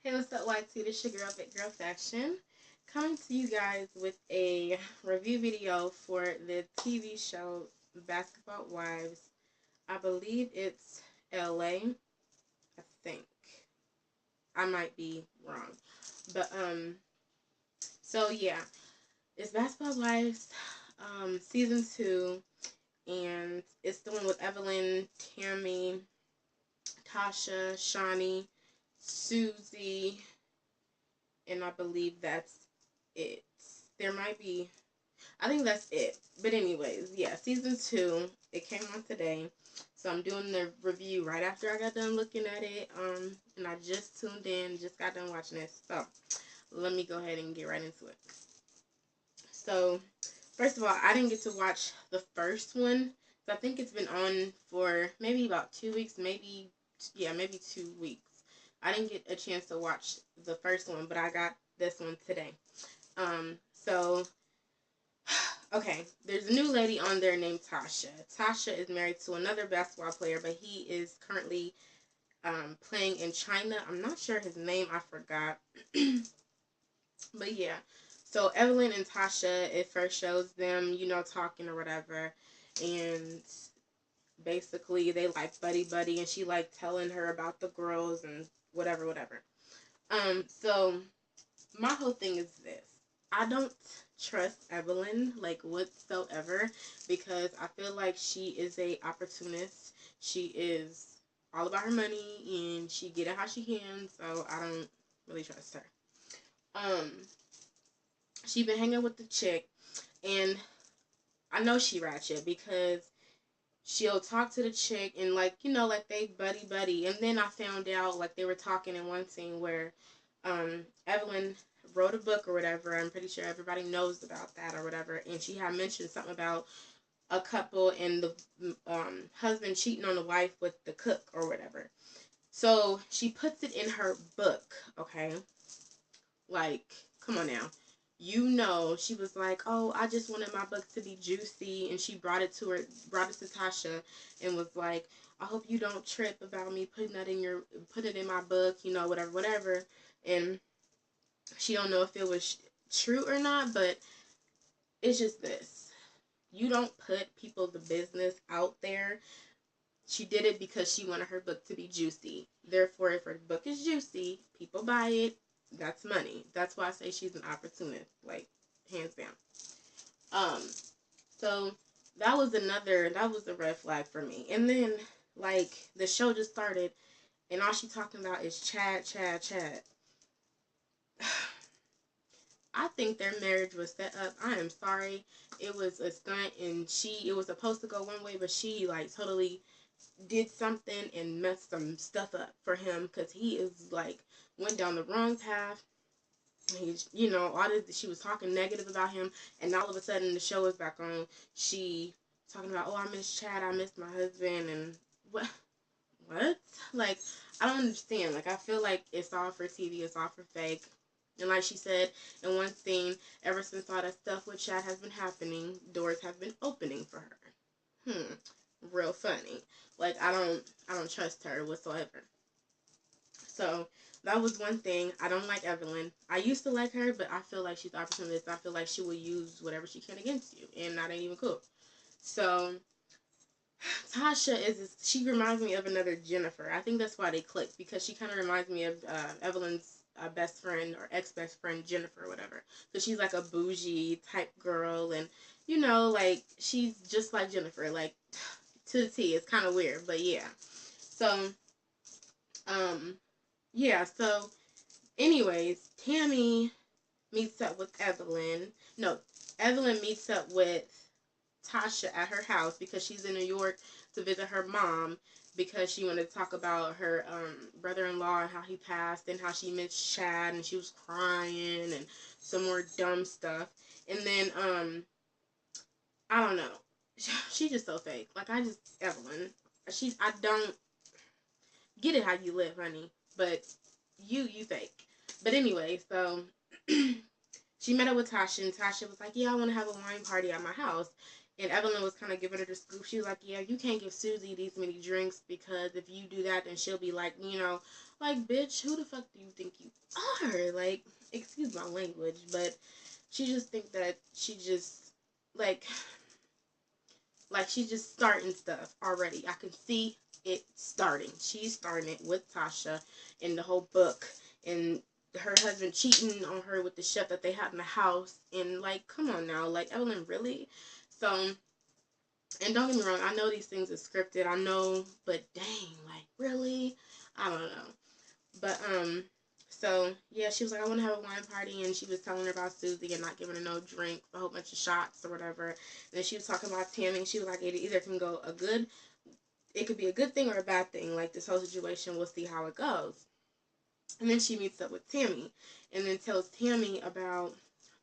Hey, what's up, YT? This your girl, Big Girl Fashion, coming to you guys with a review video for the TV show Basketball Wives. I believe it's LA. I think I might be wrong, but so yeah, it's Basketball Wives, season 2, and it's the one with Evelyn, Tammy, Tasha, Shawnee, Susie, and I believe that's it. There might be, I think that's it. But anyways, yeah, season 2, it came on today. So I'm doing the review right after I got done looking at it. And I just tuned in, just got done watching it. So let me go ahead and get right into it. So first of all, I didn't get to watch the first one. So I think it's been on for maybe about 2 weeks, maybe 2 weeks. I didn't get a chance to watch the first one, but I got this one today. So okay, there's a new lady on there named Tasha. Tasha is married to another basketball player, but he is currently playing in China. I'm not sure his name, I forgot. But yeah, so Evelyn and Tasha, it first shows them, talking or whatever, and basically they like buddy buddy, and she like telling her about the girls and whatever. So my whole thing is this: I don't trust Evelyn like whatsoever, because I feel like she is a opportunist. She is all about her money and she get it how she can. So I don't really trust her. Um, she been hanging with the chick, and I know she ratchet because she'll talk to the chick and like they buddy buddy. And then I found out like they were talking in one scene where Evelyn wrote a book or whatever. I'm pretty sure everybody knows about that or whatever. And she had mentioned something about a couple and the husband cheating on the wife with the cook or whatever. So she puts it in her book, okay? Like, come on now. She was like, "Oh, I just wanted my book to be juicy," and she brought it to Tasha, and was like, "I hope you don't trip about me putting it in my book, whatever." And she don't know if it was true or not, but it's just this: you don't put people's business out there. She did it because she wanted her book to be juicy. Therefore, if her book is juicy, people buy it. That's money. That's why I say she's an opportunist, like hands down. Um, so that was a red flag for me. And then like the show just started, and all she talking about is Chad, Chad, Chad. I think their marriage was set up. I am sorry. It was a stunt, and it was supposed to go one way, but she like totally did something and messed some stuff up for him, because he is like went down the wrong path. He's, all this, she was talking negative about him, and all of a sudden the show is back on. She talking about, "Oh, I miss Chad, I miss my husband," and what? Like, I don't understand. Like, I feel like it's all for TV, it's all for fake. And like she said in one scene, ever since all that stuff with Chad has been happening, doors have been opening for her. Real funny. Like, I don't trust her whatsoever. So that was one thing. I don't like Evelyn. I used to like her, but I feel like she's opportunist. I feel like she will use whatever she can against you, and that ain't even cool. So Tasha she reminds me of another Jennifer. I think that's why they clicked, because she kind of reminds me of Evelyn's best friend or ex-best friend Jennifer or whatever. So she's like a bougie type girl, and like she's just like Jennifer, like to the T. It's kind of weird, but yeah. So um yeah, so anyways, Tammy meets up with Evelyn. No, Evelyn meets up with Tasha at her house because she's in New York to visit her mom, because she wanted to talk about her brother-in-law and how he passed and how she missed Chad, and she was crying and some more dumb stuff. And then I don't know. She's just so fake. Like, Evelyn. I don't get it how you live, honey, but you fake. But anyway, so she met up with Tasha, and Tasha was like, "Yeah, I want to have a wine party at my house." And Evelyn was kind of giving her the scoop. She was like, "Yeah, you can't give Susie these many drinks, because if you do that, then she'll be like, Like, bitch, who the fuck do you think you are? Like, excuse my language, but she just think that she just, like she's just starting stuff already. I can see it starting. She's starting it with Tasha in the whole book, and her husband cheating on her with the chef that they had in the house. And like, come on now, like, Evelyn, really? So, and don't get me wrong, I know these things are scripted. I know, but dang, like, really? I don't know. But so yeah, she was like, I want to have a wine party, and she was telling her about Susie and not giving her no drink, a whole bunch of shots or whatever. And then she was talking about Tammy. She was like, it either can go it could be a good thing or a bad thing. Like, this whole situation, we'll see how it goes. And then she meets up with Tammy, and then tells Tammy about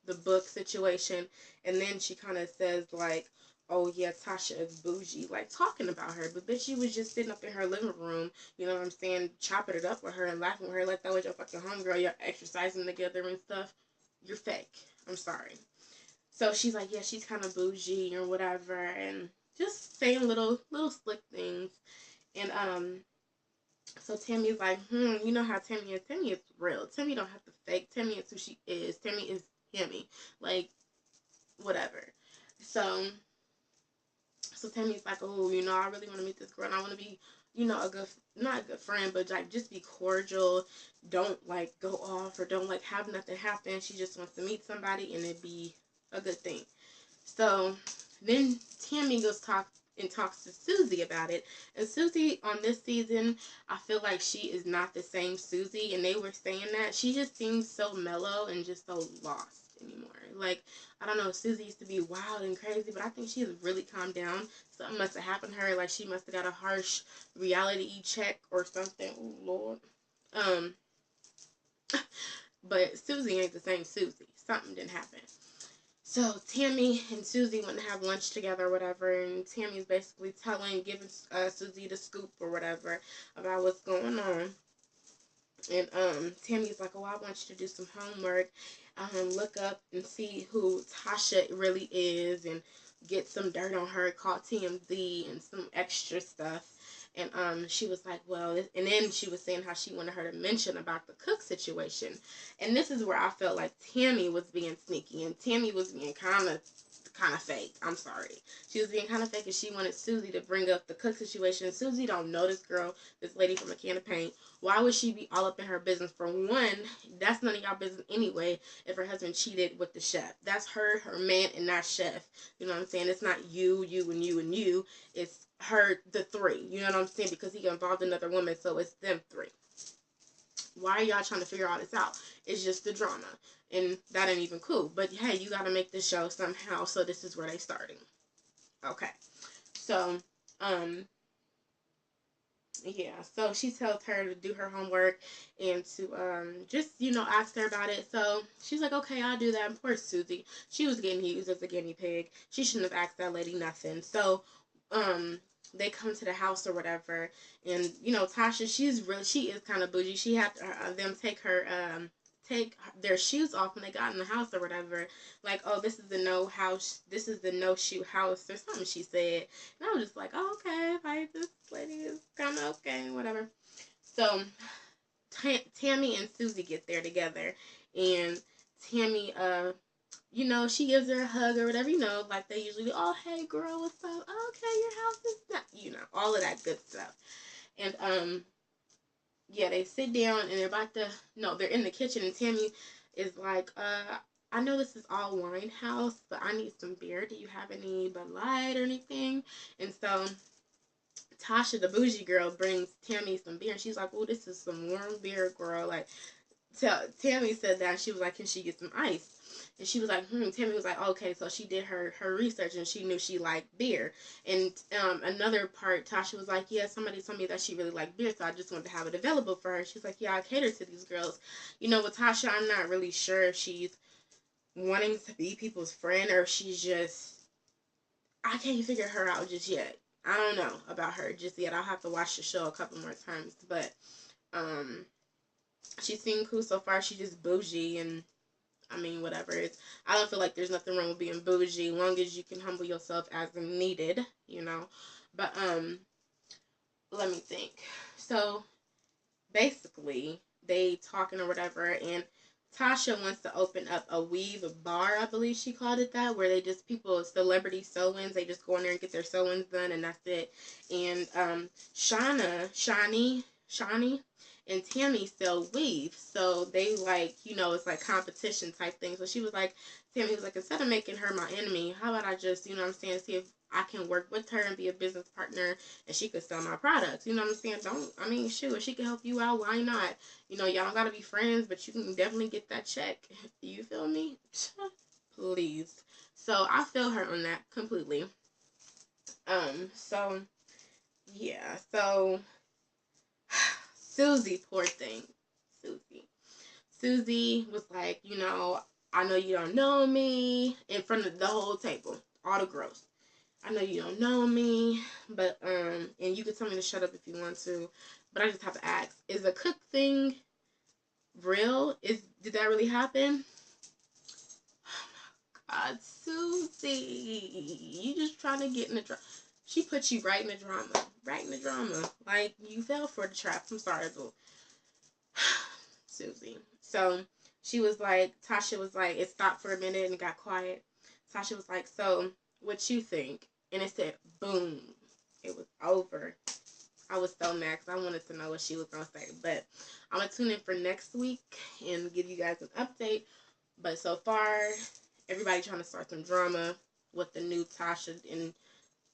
the book situation. And then she kind of says like, oh yeah, Tasha is bougie, like talking about her. But bitch, she was just sitting up in her living room, you know what I'm saying, chopping it up with her and laughing with her like that was your fucking homegirl. You're exercising together and stuff. You're fake. I'm sorry. So she's like, yeah, she's kind of bougie or whatever, and just saying little slick things. And so Tammy's like, you know how Tammy is. Tammy is real. Tammy don't have to fake. Tammy is who she is. Tammy is Tammy. Like, whatever. So Tammy's like, oh, you know, I really want to meet this girl, and I want to be, you know, not a good friend, but like just be cordial. Don't like go off or don't like have nothing happen. She just wants to meet somebody and it be a good thing. So then Tammy talks to Susie about it. And Susie on this season, I feel like she is not the same Susie, and they were saying that she just seems so mellow and just so lost anymore. Like, I don't know, Susie used to be wild and crazy, but I think she's really calmed down. Something must have happened to her. Like, she must have got a harsh reality check or something. Oh Lord. But Susie ain't the same Susie. Something didn't happen. So Tammy and Susie went to have lunch together or whatever, and Tammy's basically giving Susie the scoop or whatever about what's going on. And Tammy's like, oh, I want you to do some homework, look up and see who Tasha really is, and get some dirt on her, call TMZ, and some extra stuff. And she was like, well, and then she was saying how she wanted her to mention about the cook situation. And this is where I felt like Tammy was being sneaky, and Tammy was being kind of fake. I'm sorry. She was being kind of fake, and she wanted Susie to bring up the cook situation. Susie don't know this girl, this lady from a can of paint. Why would she be all up in her business? For one, that's none of y'all business anyway if her husband cheated with the chef. That's her man, and not chef. You know what I'm saying? It's not you, and you, and you. It's her, the three. You know what I'm saying? Because he involved another woman, so it's them three. Why are y'all trying to figure all this out? It's just the drama. And that ain't even cool. But hey, you gotta make this show somehow, so this is where they starting. Okay. So, yeah, so she tells her to do her homework and to just, you know, ask her about it. So she's like, okay, I'll do that. And poor Susie, she was getting used as a guinea pig. She shouldn't have asked that lady nothing. So they come to the house or whatever, and you know, Tasha, she is kind of bougie. She had them take their shoes off when they got in the house or whatever. Like, oh, this is the no shoe house or something she said. And I was just like, oh, okay, like, this lady is kind of okay, whatever. So Tammy and Susie get there together, and Tammy, you know, she gives her a hug or whatever, you know, like they usually do. Oh, hey, girl, what's up? Oh, okay, your house is not, you know, all of that good stuff. And, yeah, they sit down, and they're in the kitchen, and Tammy is like, I know this is all wine house, but I need some beer. Do you have any Bud Light or anything? And so Tasha, the bougie girl, brings Tammy some beer, and she's like, oh, this is some warm beer, girl. Like, Tammy said that, she was like, can she get some ice? And she was like, Tammy was like, okay. So she did her research, and she knew she liked beer. And another part, Tasha was like, yeah, somebody told me that she really liked beer, so I just wanted to have it available for her. She's like, yeah, I cater to these girls. You know, with Tasha, I'm not really sure if she's wanting to be people's friend, or if she's just, I can't figure her out just yet. I don't know about her just yet. I'll have to watch the show a couple more times. But she seemed cool so far. She's just bougie, and I mean, whatever. I don't feel like there's nothing wrong with being bougie, long as you can humble yourself as needed, you know. But let me think. So basically they talking or whatever, and Tasha wants to open up a weave bar, I believe she called it that, where they just people celebrity sew-ins, they just go in there and get their sew-ins done, and that's it. And Shawnee and Tammy sell weave, so they like, you know, it's like competition type thing. So she was like, Tammy was like, instead of making her my enemy, how about I just, you know what I'm saying, see if I can work with her and be a business partner, and she could sell my products. You know what I'm saying? Shoot, if she can help you out, why not? You know, y'all don't gotta be friends, but you can definitely get that check. You feel me? Please. So I feel her on that completely. So yeah, so Susie, poor thing. Susie. Susie was like, you know, I know you don't know me, in front of the whole table, all the girls. I know you don't know me, but and you can tell me to shut up if you want to, but I just have to ask: is the cook thing real? Did that really happen? God, Susie, you just trying to get in the drama. She put you right in the drama, right in the drama. Like you fell for the trap. I'm sorry, but Susie. So she was like, Tasha was like, it stopped for a minute and it got quiet. Tasha was like, so what you think? And it said, boom. It was over. I was so mad because I wanted to know what she was going to say. But I'm going to tune in for next week and give you guys an update. But so far, everybody trying to start some drama with the new Tasha and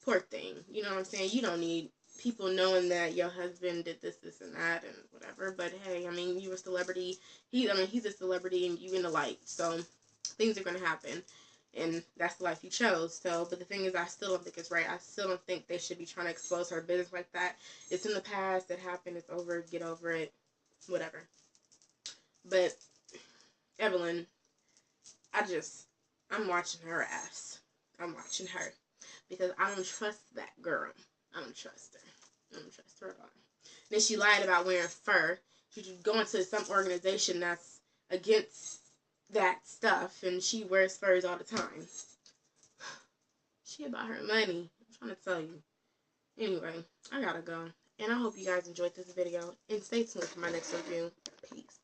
poor thing. You know what I'm saying? You don't need people knowing that your husband did this, this, and that, and whatever. But hey, I mean, you're a celebrity. He's a celebrity, and you in the light. So things are gonna happen, and that's the life you chose. So, but the thing is, I still don't think it's right. I still don't think they should be trying to expose her business like that. It's in the past. It happened. It's over. Get over it. Whatever. But Evelyn, I'm watching her ass. I'm watching her. Because I don't trust that girl. I don't trust her. I don't trust her at all. Then she lied about wearing fur. She's going to some organization that's against that stuff, and she wears furs all the time. She about her money. I'm trying to tell you. Anyway, I gotta go. And I hope you guys enjoyed this video. And stay tuned for my next review. Peace.